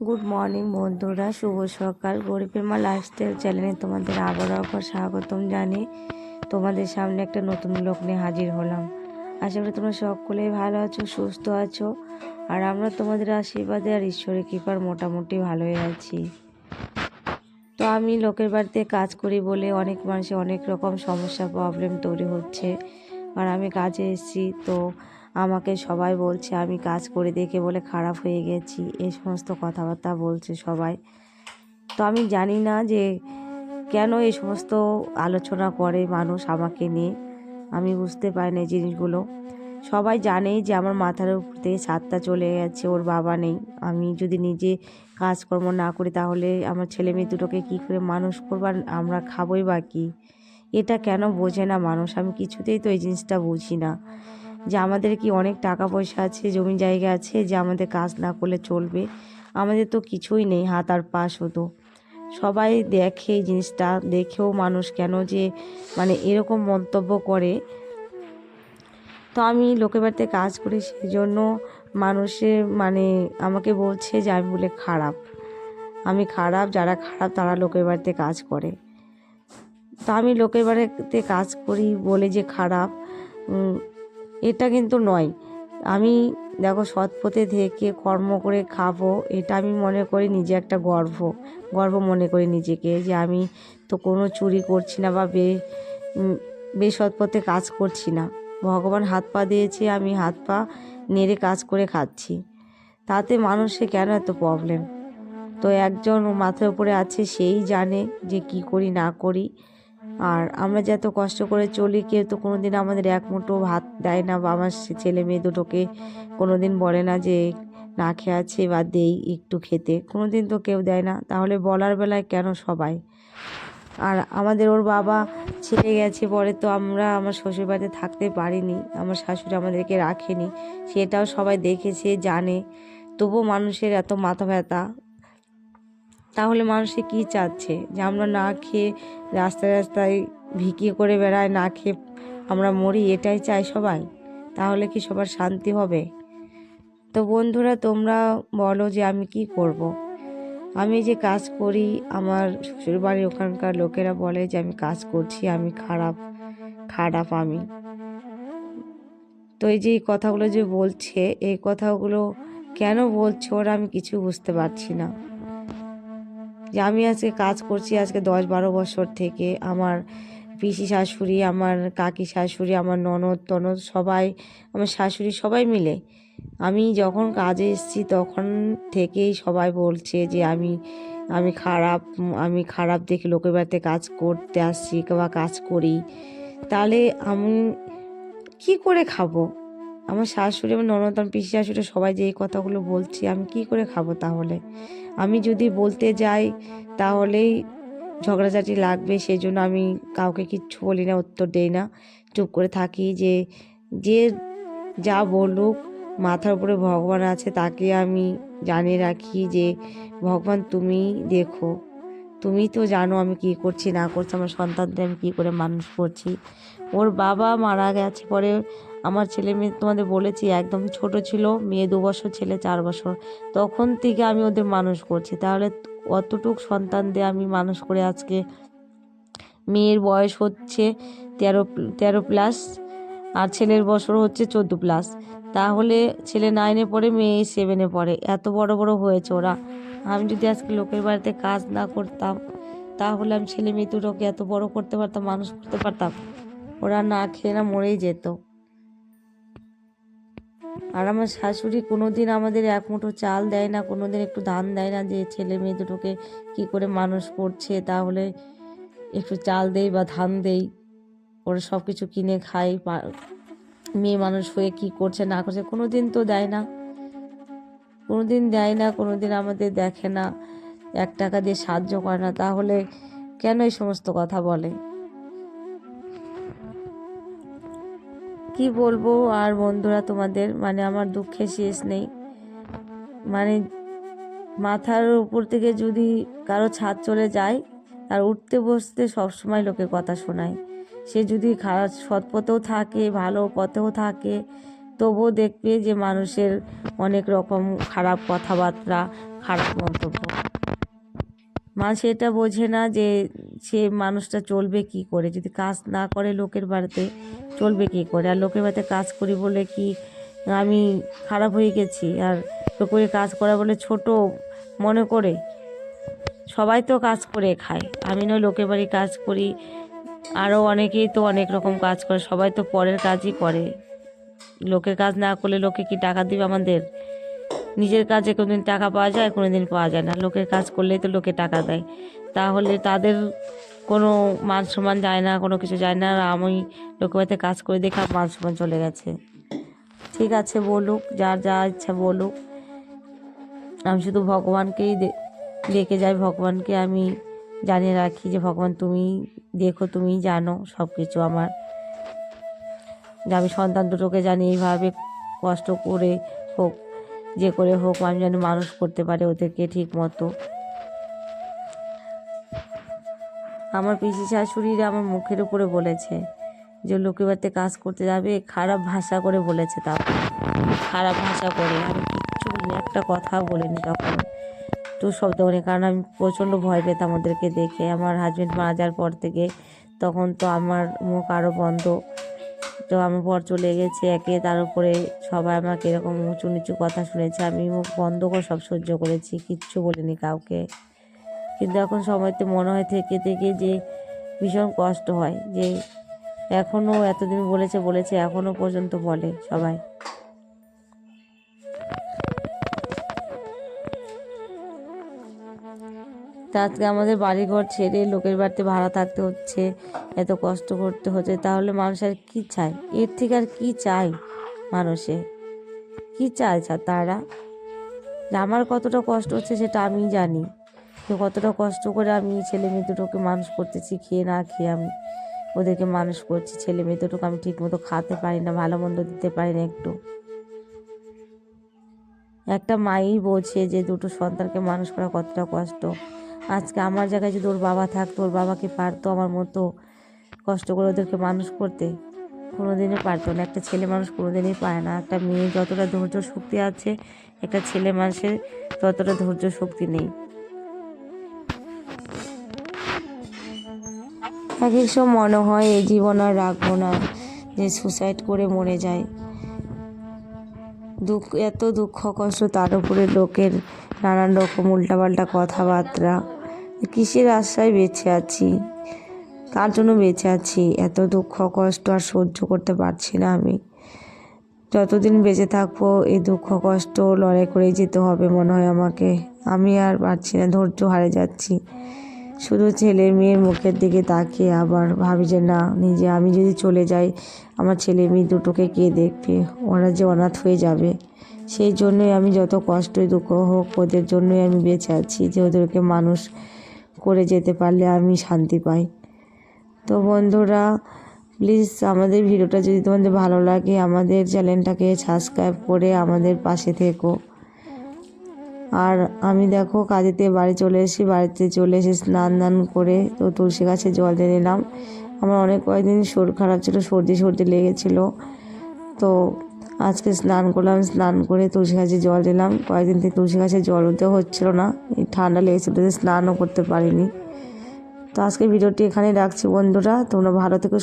Good morning বন্ধুরা, শুভ সকাল। গরিবের মা লাইফস্টাইল চ্যানেলে তোমাদের আবারও স্বাগতম জানিয়ে তোমাদের সামনে একটা নতুন ব্লগ নিয়ে হাজির হলাম। আশা করি তোমরা সকলেই ভালো আছো, সুস্থ আছো, আর আমরা তোমাদের আশীর্বাদে আর ঈশ্বরের কৃপার মোটামুটি ভালোই আছি। তো আমি লোকের বাড়িতে কাজ করি বলে অনেক মানুষের অনেক রকম সমস্যা প্রবলেম তৈরি হচ্ছে। আর আমি কাজে এসেছি, তো আমাকে সবাই বলছে আমি কাজ করে দেখে বলে খারাপ হয়ে গেছি, এই সমস্ত কথাবার্তা বলছে সবাই। তো আমি জানি না যে কেন এই সমস্ত আলোচনা করে মানুষ আমাকে নিয়ে, আমি বুঝতে পারি না এই জিনিসগুলো। সবাই জানেই যে আমার মাথার উপর থেকে ছাদটা চলে গেছে, ওর বাবা নেই। আমি যদি নিজে কাজকর্ম না করি তাহলে আমার ছেলে মেয়ে দুটোকে কী করে মানুষ করবো, আর আমরা খাবোই বা কী? এটা কেন বোঝে না মানুষ? আমি কিছুতেই তো এই জিনিসটা বুঝি না যে আমাদের কি অনেক টাকা পয়সা আছে, জমি জায়গা আছে, যে আমাদের কাজ না করলে চলবে? আমাদের তো কিছুই নেই, হাত আর পা শুধু। সবাই দেখে এই জিনিসটা, দেখেও মানুষ কেন যে মানে এরকম মন্তব্য করে। তো আমি লোকের বাড়িতে কাজ করি, সেই জন্য মানুষে মানে আমাকে বলছে যে আমি বলে খারাপ, আমি খারাপ, যারা খারাপ তারা লোকের বাড়িতে কাজ করে। তো আমি লোকের বাড়িতে কাজ করি বলে যে খারাপ, এটা কিন্তু নয়। আমি দেখো সৎ পথে থেকে কর্ম করে খাবো, এটা আমি মনে করি নিজে একটা গর্ব মনে করি নিজেকে, যে আমি তো কোনো চুরি করছি না বা বেসৎ পথে কাজ করছি না। ভগবান হাত পা দিয়েছে, আমি হাত পা নেড়ে কাজ করে খাচ্ছি। তাতে মানুষের কেন এত প্রবলেম? তো একজন মাথার উপরে আছে, সেই জানে যে কি করি না করি। আর আমরা যে এত কষ্ট করে চলি, কেউ তো কোনো দিন আমাদের এক মুঠো ভাত দেয় না, বা আমার ছেলে মেয়ে দুটোকে কোনো দিন বলে না যে না খেয়ে আছে বা দেই একটু খেতে, কোনো দিন তো কেউ দেয় না। তাহলে বলার বেলায় কেন সবাই? আর আমাদের ওর বাবা ছেড়ে গেছে পরে, তো আমরা আমার শ্বশুর বাড়িতে থাকতে পারিনি, আমার শাশুড়ি আমাদেরকে রাখেনি, সেটাও সবাই দেখেছে জানে। তবুও মানুষের এত মাথা ব্যথা। তাহলে মানুষে কি চাচ্ছে? যে আমরা না খেয়ে রাস্তায় রাস্তায় ভিকি করে বেড়ায়, না খেয়ে আমরা মরি, এটাই চাই সবাই? তাহলে কি সবার শান্তি হবে? তো বন্ধুরা, তোমরা বলো যে আমি কি করব? আমি যে কাজ করি, আমার শ্বশুরবাড়ির ওখানকার লোকেরা বলে যে আমি কাজ করছি, আমি খারাপ আমি। তো এই যে কথাগুলো যে বলছে, এই কথাগুলো কেন বলছে ওরা, আমি কিছু বুঝতে পারছি না। যে আমি আজকে কাজ করছি আজকে 10-12 বছর থেকে, আমার পিসি শাশুড়ি, আমার কাকি শাশুড়ি, আমার ননদ সবাই, আমার শাশুড়ি সবাই মিলে আমি যখন কাজে এসেছি তখন থেকেই সবাই বলছে যে আমি খারাপ দেখে লোকের বাড়িতে কাজ করতে আসছি বা কাজ করি। তাহলে আমি কি করে খাবো? আমার শাশুড়ি, আমার ননদ, আমার পিসি শাশুড়ি সবাই যে এই কথাগুলো বলছে, আমি কি করে খাবো? তাহলে আমি যদি বলতে যাই তাহলেই ঝগড়াঝাটি লাগবে, সেই জন্য আমি কাউকে কিচ্ছু বলি না, উত্তর দেই না, চুপ করে থাকি। যে যে যা বলুক, মাথার উপরে ভগবান আছে, তাকে আমি জানিয়ে রাখি যে ভগবান তুমি দেখো, তুমি তো জানো আমি কি করছি না করছি, আমার সন্তানদের আমি কী করে মানুষ করছি। ওর বাবা মারা গেছে পরে আমার ছেলে মেয়ে, তোমাদের বলেছি, একদম ছোট ছিল, মেয়ে 2 বছর, ছেলে 4 বছর, তখন থেকে আমি ওদের মানুষ করছি। তাহলে অতটুক সন্তানদের আমি মানুষ করে আজকে মেয়ের বয়স হচ্ছে 13+ আর ছেলের বছর হচ্ছে 14+। তাহলে ছেলে 9-এ পড়ে, মেয়ে 7-এ পড়ে, এত বড় বড় হয়েছে ওরা। আমি যদি আজকে লোকের বাড়িতে কাজ না করতাম তাহলে আমি ছেলে মেয়ে দুটোকে এত বড় করতে পারতাম, মানুষ করতে পারতাম? ওরা না খেয়ে না মরেই যেত। আর আমার শাশুড়ি কোনোদিন আমাদের এক মুঠো চাল দেয় না, কোনোদিন একটু ধান দেয় না, যে ছেলে মেয়ে দুটোকে কি করে মানুষ করছে তাহলে একটু চাল দেই বা ধান দেই, ওরা সব কিছু কিনে খায়। মেয়ে মানুষ হয়ে কি করছে না করছে কোনোদিন তো দেয় না, কোনোদিন দেয় না, কোনোদিন আমাদের দেখে না, 1 টাকা দিয়ে সাহায্য করে না। তাহলে কেন এই সমস্ত কথা বলে? কি বলবো আর বন্ধুরা তোমাদের, মানে আমার দুঃখে শেষ নেই। মানে মাথার উপর থেকে যদি কারো ছাদ চলে যায়, আর উঠতে বসতে সবসময় লোকে কথা শোনায়। সে যদি খারাপ সৎ পথেও থাকে, ভালো পথেও থাকে, তবুও দেখবে যে মানুষের অনেক রকম খারাপ কথাবার্তা, খারাপ মন্তব্য। মানুষ এটা বোঝে না যে সে মানুষটা চলবে কি করে, যদি কাজ না করে লোকের বাড়িতে চলবে কি করে। আর লোকের বাড়িতে কাজ করি বলে কি আমি খারাপ হয়ে গেছি, আর লোকের কাজ করা বলে ছোট মনে করে? সবাই তো কাজ করে খায়, আমি নয় লোকের বাড়ি কাজ করি, আরও অনেকেই তো অনেক রকম কাজ করে, সবাই তো পরের কাজই করে। লোকের কাজ না করলে লোকে কি টাকা দিবে আমাদের? নিজের কাজে কোনোদিন টাকা পাওয়া যায়, কোনোদিন পাওয়া যায় না। লোকের কাজ করলেই তো লোকে টাকা দেয়, তাহলে তাদের কোনো মান সম্মান যায় না, কোনো কিছু যায় না। আর আমি লোকের বাড়িতে কাজ করে দেখে মান সম্মান চলে গেছে। ঠিক আছে, বলুক, যার যা ইচ্ছা বলুক, আমি শুধু ভগবানকেই ডেকে যাই। ভগবানকে আমি জানিয়ে রাখি যে ভগবান তুমি দেখো, তুমি জানো সব কিছু আমার, যে আমি সন্তান দুটোকে জানি এইভাবে কষ্ট করে হোক, যে করে হোক, আমি যেন মানুষ করতে পারি ওদেরকে ঠিক মতো। আমার পিসি শাশুড়িরা আমার মুখের উপরে বলেছে যে লোকের বাড়িতে কাজ করতে যাবে, খারাপ ভাষা করে বলেছে, তারপর খারাপ ভাষা করে। আমি কিচ্ছু বলিনি, একটা কথা বলিনি তখন, একটু শব্দ করি, কারণ আমি প্রচণ্ড ভয় পেতাম ওদেরকে দেখে। আমার হাজব্যান্ড মারা যাওয়ার পর থেকে তখন তো আমার মুখ আরও বন্ধ, তো আমার পর চলে গেছে একে, তার উপরে সবাই আমাকে এরকম উঁচু নিচু কথা শুনেছে, আমি মুখ বন্ধ করে সব সহ্য করেছি, কিচ্ছু বলিনি কাউকে। কিন্তু এখন সময়তে মনে হয় থেকে থেকে যে ভীষণ কষ্ট হয়, যে এখনও এতদিন বলেছে এখনও পর্যন্ত বলে সবাই। তা আজকে আমাদের বাড়িঘর ছেড়ে লোকের বাড়িতে ভাড়া থাকতে হচ্ছে, এত কষ্ট করতে হচ্ছে, তাহলে মানুষ আর কী চায়? এর থেকে আর কী চায়? মানুষে কী চায় তারা? আমার কতটা কষ্ট হচ্ছে সেটা আমি জানি, তো কতটা কষ্ট করে আমি ছেলে মেয়ে দুটোকে মানুষ করতেছি, খেয়ে না খেয়ে আমি ওদেরকে মানুষ করছি। ছেলে মেয়ে দুটোকে আমি ঠিক মতো খাওয়াতে পারি না, ভালো মন্দ দিতে পারি না একটু। একটা মাই বোঝে যে দুটো সন্তানকে মানুষ করা কতটা কষ্ট। আজকে আমার জায়গায় যদি ওর বাবা থাকতো, ওর বাবাকে পারতো আমার মতো কষ্ট করে ওদেরকে মানুষ করতে? কোনোদিনই পারতো না। একটা ছেলে মানুষ কোনোদিনই পায় না। একটা মেয়ে যতটা ধৈর্য শক্তি আছে, একটা ছেলে মানুষের ততটা ধৈর্য শক্তি নেই। এক এক সময় মনে হয় এই জীবন আর রাখবো না, যে সুসাইড করে মরে যায়। এত দুঃখ কষ্ট, তার উপরে লোকের নানান রকম উল্টাপাল্টা কথাবার্তা। কিসের আশায় বেঁচে আছি? কার জন্য বেঁচে আছি? এত দুঃখ কষ্ট আর সহ্য করতে পারছি না আমি। যতদিন বেঁচে থাকবো এই দুঃখ কষ্ট লড়াই করেই যেতে হবে মনে হয় আমাকে। আমি আর পারছি না, ধৈর্য হারিয়ে যাচ্ছি। শুধু ছেলে মেয়ের মুখের দিকে তাকিয়ে আবার ভাবি যে না, নিজে আমি যদি চলে যাই আমার ছেলে মেয়ে দুটোকে কে দেখবে? ওরা যে অনাথ হয়ে যাবে। সেই জন্যই আমি যত কষ্টই দুঃখ হোক ওদের জন্যই আমি বেঁচে আছি, যে ওদেরকে মানুষ করে যেতে পারলে আমি শান্তি পাই। তো বন্ধুরা, প্লিজ আমাদের ভিডিওটা যদি তোমাদের ভালো লাগে আমাদের চ্যানেলটাকে সাবস্ক্রাইব করে আমাদের পাশে থেকো। আর আমি দেখো কাজেতে বাড়ি চলে এসেছি, বাড়িতে চলে এসে স্নান করে তো তুলসী গাছে জল দিয়ে নিলাম। আমার অনেক কয়েকদিন শরীর খারাপ ছিল, সর্দি লেগেছিল, তো আজকে স্নান করলাম, স্নান করে তুলসী গাছে জল দিলাম। কয়েকদিন থেকে তুলসী গাছে জল দিতে হচ্ছিল না, এই ঠান্ডা লেগেছিল, স্নানও করতে পারিনি। তো আজকে ভিডিওটি এখানেই রাখছি বন্ধুরা, তোমরা ভালো থেকো।